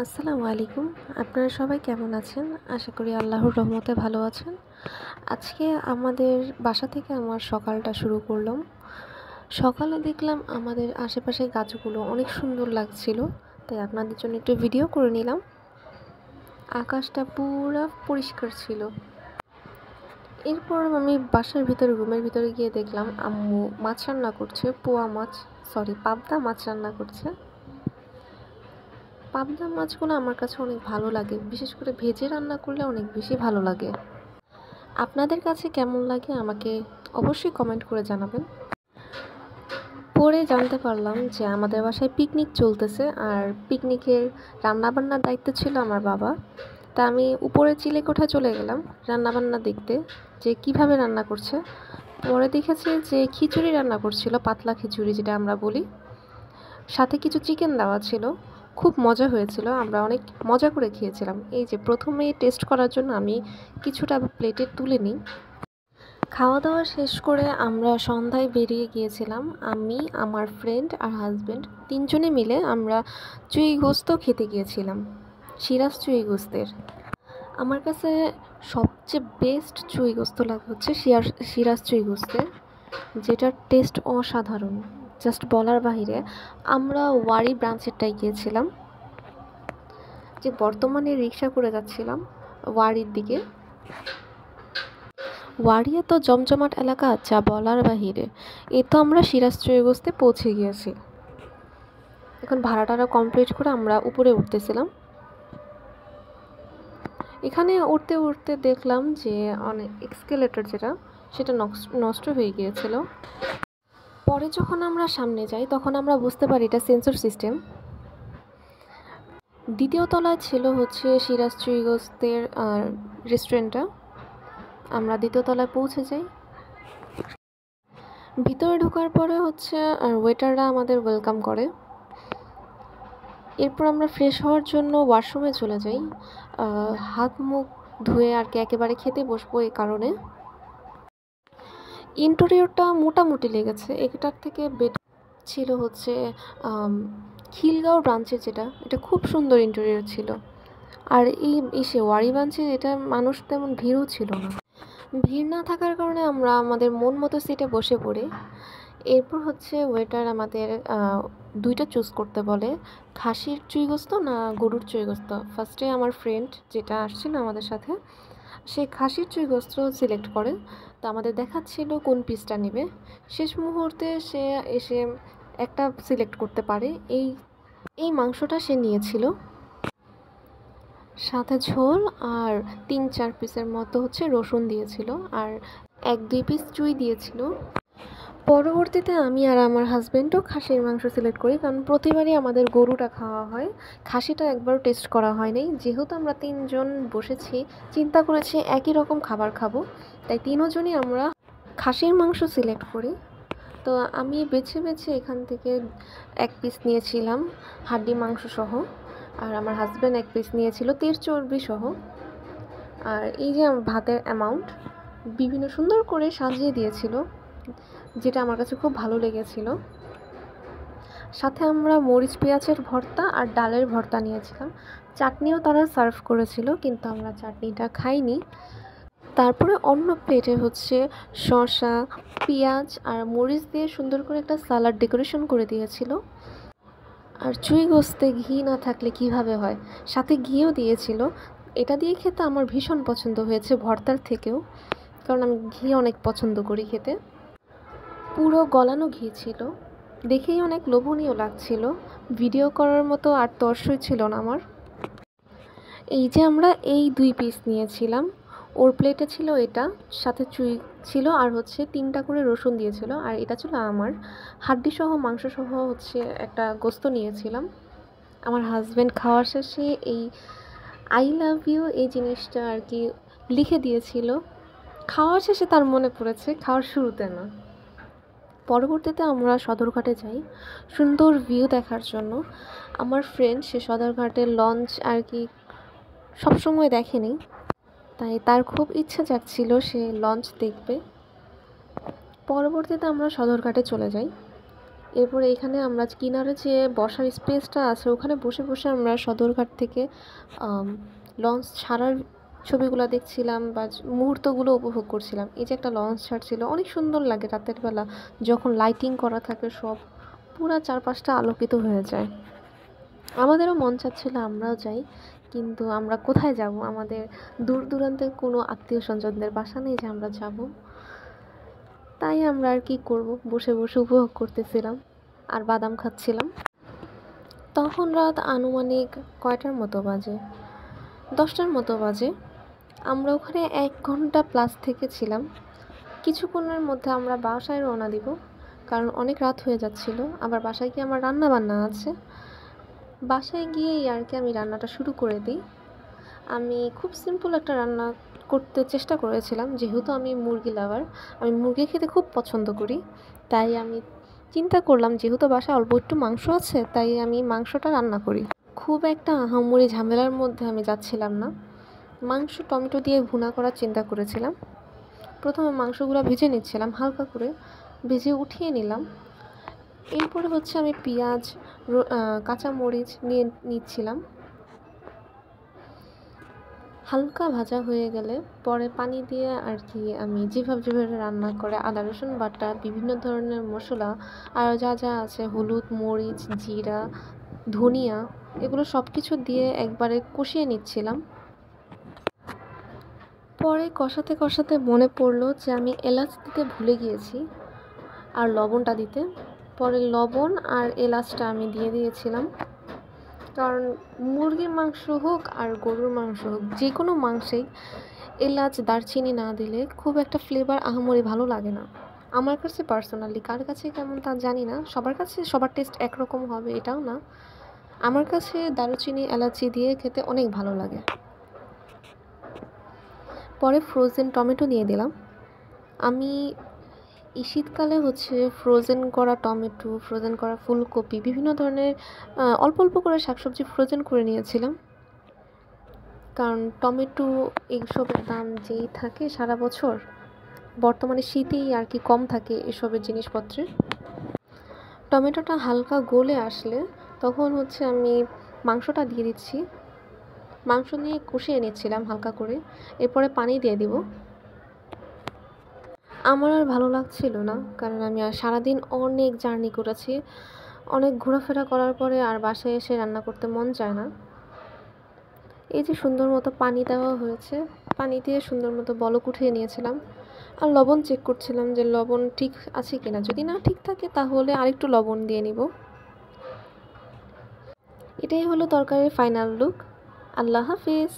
আসসালামু আলাইকুম। আপনারা সবাই কেমন আছেন? আশা করি আল্লাহর রহমতে ভালো আছেন। আজকে আমাদের বাসা থেকে আমার সকালটা শুরু করলাম। সকালে দেখলাম আমাদের আশেপাশের গাছগুলো অনেক সুন্দর লাগছিল, তাই আপনাদের জন্য একটু ভিডিও করে নিলাম। আকাশটা পুরা পরিষ্কার ছিল। এরপর আমি বাসার ভিতরে রুমের ভিতরে গিয়ে দেখলাম আম্মু মাছ রান্না করছে, পাবদা মাছ রান্না করছে। পাবদা মাছগুলো আমার কাছে অনেক ভালো লাগে, বিশেষ করে ভেজে রান্না করলে অনেক বেশি ভালো লাগে। আপনাদের কাছে কেমন লাগে আমাকে অবশ্যই কমেন্ট করে জানাবেন। পরে জানতে পারলাম যে আমাদের বাসায় পিকনিক চলতেছে, আর পিকনিকের রান্নাবান্নার দায়িত্ব ছিল আমার বাবা। তা আমি উপরে চিলেকোঠা চলে গেলাম রান্নাবান্না দেখতে, যে কিভাবে রান্না করছে। পরে দেখেছি যে খিচুড়ি রান্না করছিল, পাতলা খিচুড়ি যেটা আমরা বলি। সাথে কিছু চিকেন দেওয়া ছিল, খুব মজা হয়েছিল, আমরা অনেক মজা করে খেয়েছিলাম। এই যে প্রথমেই টেস্ট করার জন্য আমি কিছুটা প্লেটে তুলে নিই। খাওয়া দাওয়া শেষ করে আমরা সন্ধ্যায় বেরিয়ে গিয়েছিলাম। আমি, আমার ফ্রেন্ড আর হাজব্যান্ড তিনজনে মিলে আমরা চুই গোস্ত খেতে গিয়েছিলাম, সিরাজ চুই গোস্তের। আমার কাছে সবচেয়ে বেস্ট চুই গোস্ত লাগে হচ্ছে সিরাজ চুই গোস্তের, যেটার টেস্ট অসাধারণ, জাস্ট বলার বাহিরে। আমরা ওয়ারি ব্রাঞ্চেরটাই গিয়েছিলাম, যে বর্তমানে রিক্সা করে যাচ্ছিলাম ওয়ারির দিকে। ওয়ারি এত জমজমাট এলাকা যা বলার বাহিরে। এ তো আমরা সিরাজ চৌগোস্তে পৌঁছে গিয়েছি। এখন ভাড়াটারা কমপ্লিট করে আমরা উপরে উঠতেছিলাম। এখানে উঠতে উঠতে দেখলাম যে অনেক এক্সকেলেটর সেটা নষ্ট হয়ে গিয়েছিল। পরে যখন আমরা সামনে যাই তখন আমরা বুঝতে পারি এটা সেন্সর সিস্টেম। দ্বিতীয় তলায় ছিল হচ্ছে সিরাজ চৌগোস্তের রেস্টুরেন্টটা। আমরা দ্বিতীয় তলায় পৌঁছে যাই। ভিতরে ঢোকার পরে হচ্ছে ওয়েটাররা আমাদের ওয়েলকাম করে। এরপর আমরা ফ্রেশ হওয়ার জন্য ওয়াশরুমে চলে যাই, হাত মুখ ধুয়ে আর কি একেবারে খেতে বসবো এই কারণে। ইন্টেরিয়রটা মোটামুটি লেগেছে, এটার থেকে বেটার ছিল হচ্ছে খিলগাঁও ব্রাঞ্চে এটা খুব সুন্দর ইন্টেরিয়র ছিল। আর এই ওয়ারি ব্রাঞ্চে এটা মানুষ তেমন ভিড়ও ছিল না। ভিড় না থাকার কারণে আমরা আমাদের মন মতো সিটে বসে পড়ি। এরপর হচ্ছে ওয়েটার আমাদের দুইটা চুজ করতে বলে, খাসির চুইগোস্ত না গরুর চুইগোস্ত। ফার্স্টে আমার ফ্রেন্ড যেটা আসছিল আমাদের সাথে, সে খাসির চুইগোস্ত সিলেক্ট করে। তো আমাদের দেখাচ্ছিল কোন পিসটা নেবে। শেষ মুহূর্তে সে এসে একটা সিলেক্ট করতে পারে, এই মাংসটা সে নিয়েছিল। সাথে ঝোল আর 3-4 পিসের মতো হচ্ছে রসুন দিয়েছিল, আর 1-2 পিস চুই দিয়েছিল। পরবর্তীতে আমি আর আমার হাজব্যান্ডও খাসির মাংস সিলেক্ট করি, কারণ প্রতিবারই আমাদের গরুটা খাওয়া হয়, খাসিটা একবারও টেস্ট করা হয়নি। যেহেতু আমরা তিনজন বসেছি, চিন্তা করেছি একই রকম খাবার খাবো, তাই তিনজনই আমরা খাসির মাংস সিলেক্ট করি। তো আমি বেছে বেছে এখান থেকে 1 পিস নিয়েছিলাম হাড্ডি মাংস সহ, আর আমার হাজব্যান্ড 1 পিস নিয়েছিল তেল চর্বি সহ। আর এই যে ভাতের অ্যামাউন্ট বিভিন্ন সুন্দর করে সাজিয়ে দিয়েছিল, যেটা আমার কাছে খুব ভালো লেগেছিল। সাথে আমরা মরিচ পেঁয়াজের ভর্তা আর ডালের ভর্তা নিয়েছিলাম। চাটনিও তারা সার্ভ করেছিল, কিন্তু আমরা চাটনিটা খাইনি। তারপরে অন্য প্লেটে হচ্ছে শসা, পেঁয়াজ আর মরিচ দিয়ে সুন্দর করে একটা সালাড ডেকোরেশন করে দিয়েছিল। আর চুই গোস্তে ঘি না থাকলে কিভাবে হয়, সাথে ঘিও দিয়েছিল। এটা দিয়ে খেতে আমার ভীষণ পছন্দ হয়েছে ভর্তার থেকেও, কারণ আমি ঘি অনেক পছন্দ করি খেতে। পুরো গলানো ঘি ছিল, দেখেই অনেক লোভনীয় লাগছিল। ভিডিও করার মতো আর তর্সই ছিল না আমার। এই যে আমরা এই 2 পিস নিয়েছিলাম, ওর প্লেটে ছিল এটা, সাথে চুই ছিল আর হচ্ছে 3টা করে রসুন দিয়েছিল। আর এটা ছিল আমার হাড্ডি সহ মাংস সহ হচ্ছে একটা গোস্ত নিয়েছিলাম। আমার হাজব্যান্ড খাওয়ার শেষে এই আই লাভ ইউ এই জিনিসটা আর কি লিখে দিয়েছিল। খাওয়ার শেষে তার মনে পড়েছে, খাওয়ার শুরুতে না। পরবর্তীতে আমরা সদরঘাটে যাই সুন্দর ভিউ দেখার জন্য। আমার ফ্রেন্ড সে সদরঘাটের লঞ্চ আর কি সবসময় দেখেনি, তাই তার খুব ইচ্ছা জাগছিল সে লঞ্চ দেখবে। পরবর্তীতে আমরা সদরঘাটে চলে যাই। এরপরে এখানে আমরা কিনারে যে বসার স্পেসটা আছে ওখানে বসে বসে আমরা সদরঘাট থেকে লঞ্চ ছাড়ার ছবিগুলো দেখছিলাম বা মুহূর্তগুলো উপভোগ করছিলাম। এই যে একটা লঞ্চ ছাড়ছিল, অনেক সুন্দর লাগে রাতের বেলা যখন লাইটিং করা থাকে, সব পুরা চারপাশটা আলোকিত হয়ে যায়। আমাদেরও মন চাচ্ছিল আমরাও যাই, কিন্তু আমরা কোথায় যাব? আমাদের দূর দূরান্তের কোনো আত্মীয় স্বজনদের বাসা নেই যে আমরা যাব। তাই আমরা আর কি করব, বসে বসে উপভোগ করতেছিলাম আর বাদাম খাচ্ছিলাম। তখন রাত আনুমানিক কয়টার মতো বাজে, 10টার মতো বাজে। আমরা ওখানে 1 ঘন্টা প্লাস থেকেছিলাম। কিছুক্ষণের মধ্যে আমরা বাসায় রওনা দিব, কারণ অনেক রাত হয়ে যাচ্ছিল। আবার বাসায় গিয়ে আমার রান্না বান্না আছে। বাসায় গিয়েই আর কি আমি রান্নাটা শুরু করে দিই। আমি খুব সিম্পল একটা রান্না করতে চেষ্টা করেছিলাম, যেহেতু আমি মুরগি লাভার, আমি মুরগি খেতে খুব পছন্দ করি। তাই আমি চিন্তা করলাম যেহেতু বাসায় অল্প একটু মাংস আছে, তাই আমি মাংসটা রান্না করি। খুব একটা আহামরি ঝামেলার মধ্যে আমি যাচ্ছিলাম না। মাংস টমেটো দিয়ে ভুনা করার চিন্তা করেছিলাম। প্রথমে মাংসগুলো ভেজে নিচ্ছিলাম, হালকা করে ভেজে উঠিয়ে নিলাম। এরপরে হচ্ছে আমি পেঁয়াজ, কাঁচামরিচ নিয়ে নিচ্ছিলাম। হালকা ভাজা হয়ে গেলে পরে পানি দিয়ে আর কি আমি যেভাবে রান্না করে আদা রসুন বাটা, বিভিন্ন ধরনের মশলা আর যা যা আছে, হলুদ, মরিচ, জিরা, ধনিয়া, এগুলো সব কিছু দিয়ে একবারে কষিয়ে নিচ্ছিলাম। পরে কষাতে কষাতে মনে পড়লো যে আমি এলাচ দিতে ভুলে গিয়েছি, আর লবণটা দিতে। পরে লবণ আর এলাচটা আমি দিয়ে দিয়েছিলাম, কারণ মুরগির মাংস হোক আর গরুর মাংস হোক, যে কোনো মাংসেই এলাচ দারচিনি না দিলে খুব একটা ফ্লেভার আহামরি ভালো লাগে না আমার কাছে পার্সোনালি। কার কাছে কেমন তা জানি না, সবার কাছে সবার টেস্ট একরকম হবে এটাও না। আমার কাছে দারুচিনি এলাচি দিয়ে খেতে অনেক ভালো লাগে। পরে ফ্রোজেন টমেটো দিয়ে দিলাম। আমি এই শীতকালে হচ্ছে ফ্রোজেন করা টমেটো, ফ্রোজেন করা ফুলকপি, বিভিন্ন ধরনের অল্প অল্প করে শাকসবজি ফ্রোজেন করে নিয়েছিলাম, কারণ টমেটো এইসবের দাম যেই থাকে সারা বছর, বর্তমানে শীতেই আর কি কম থাকে এসবের জিনিসপত্রের। টমেটোটা হালকা গলে আসলে তখন হচ্ছে আমি মাংসটা দিয়ে দিচ্ছি। মাংস নিয়ে কষিয়ে নিচ্ছিলাম হালকা করে, এরপরে পানি দিয়ে দিব। আমার আর ভালো লাগছিল না, কারণ আমি আর সারাদিন অনেক জার্নি করেছি, অনেক ঘোরাফেরা করার পরে আর বাসায় এসে রান্না করতে মন চায় না। এই যে সুন্দর মতো পানি দেওয়া হয়েছে, পানি দিয়ে সুন্দর মতো বলক উঠিয়ে নিয়েছিলাম। আর লবণ চেক করছিলাম যে লবণ ঠিক আছে কিনা, যদি না ঠিক থাকে তাহলে আরেকটু লবণ দিয়ে নিব। এটাই হলো তরকারির ফাইনাল লুক। আল্লাহ হাফিজ।